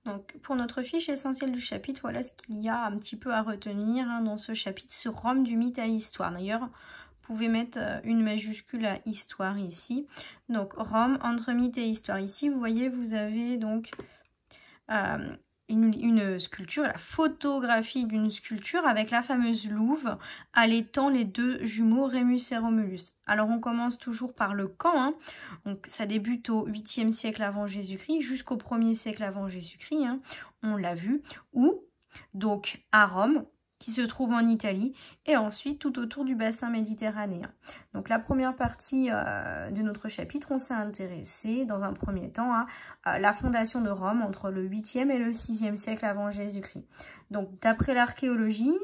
Donc pour notre fiche essentielle du chapitre, voilà ce qu'il y a un petit peu à retenir dans ce chapitre sur Rome du mythe à l'histoire. D'ailleurs, vous pouvez mettre une majuscule à histoire ici. Donc Rome entre mythe et histoire. Ici, vous voyez, vous avez donc une sculpture, la photographie d'une sculpture avec la fameuse louve allaitant les deux jumeaux Rémus et Romulus. Alors on commence toujours par le camp, donc ça débute au 8e siècle avant Jésus-Christ jusqu'au 1er siècle avant Jésus-Christ, on l'a vu, ou donc à Rome, qui se trouve en Italie, et ensuite tout autour du bassin méditerranéen. Donc la première partie de notre chapitre, on s'est intéressé dans un premier temps à la fondation de Rome entre le 8e et le 6e siècle avant Jésus-Christ. Donc d'après l'archéologie,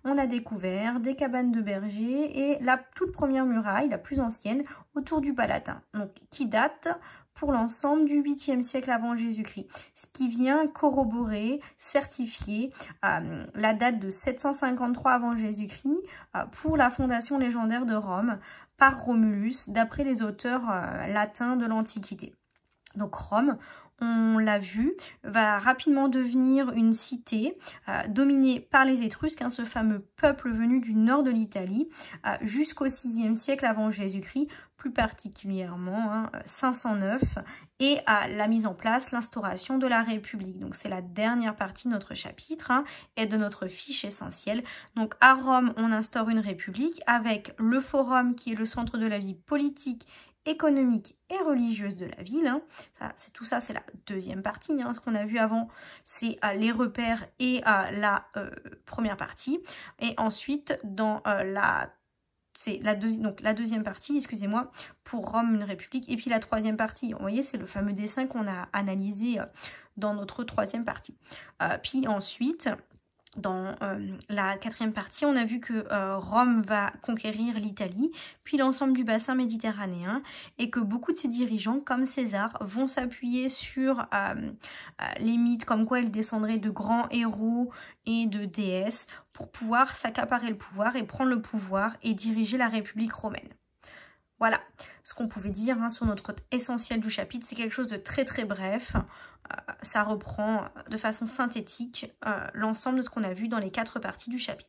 on a découvert des cabanes de bergers et la toute première muraille, la plus ancienne, autour du Palatin, donc qui date pour l'ensemble du 8e siècle avant Jésus-Christ, ce qui vient corroborer, certifier la date de 753 avant Jésus-Christ pour la fondation légendaire de Rome par Romulus, d'après les auteurs latins de l'Antiquité. Donc Rome, on l'a vu, va rapidement devenir une cité dominée par les Étrusques, ce fameux peuple venu du nord de l'Italie, jusqu'au 6e siècle avant Jésus-Christ, plus particulièrement 509, et à la mise en place, l'instauration de la République. Donc c'est la dernière partie de notre chapitre et de notre fiche essentielle. Donc à Rome, on instaure une République avec le Forum qui est le centre de la vie politique, économique et religieuse de la ville. Tout ça, c'est la deuxième partie. Ce qu'on a vu avant, c'est les repères et la première partie. Et ensuite, dans la deuxième partie, excusez-moi, pour Rome, une république. Et puis la troisième partie, vous voyez, c'est le fameux dessin qu'on a analysé dans notre troisième partie. Puis ensuite, dans la quatrième partie, on a vu que Rome va conquérir l'Italie, puis l'ensemble du bassin méditerranéen, et que beaucoup de ses dirigeants, comme César, vont s'appuyer sur les mythes, comme quoi il descendrait de grands héros et de déesses, pour pouvoir s'accaparer le pouvoir et prendre le pouvoir et diriger la République romaine. Voilà ce qu'on pouvait dire sur notre essentiel du chapitre. C'est quelque chose de très très bref. Ça reprend de façon synthétique l'ensemble de ce qu'on a vu dans les 4 parties du chapitre.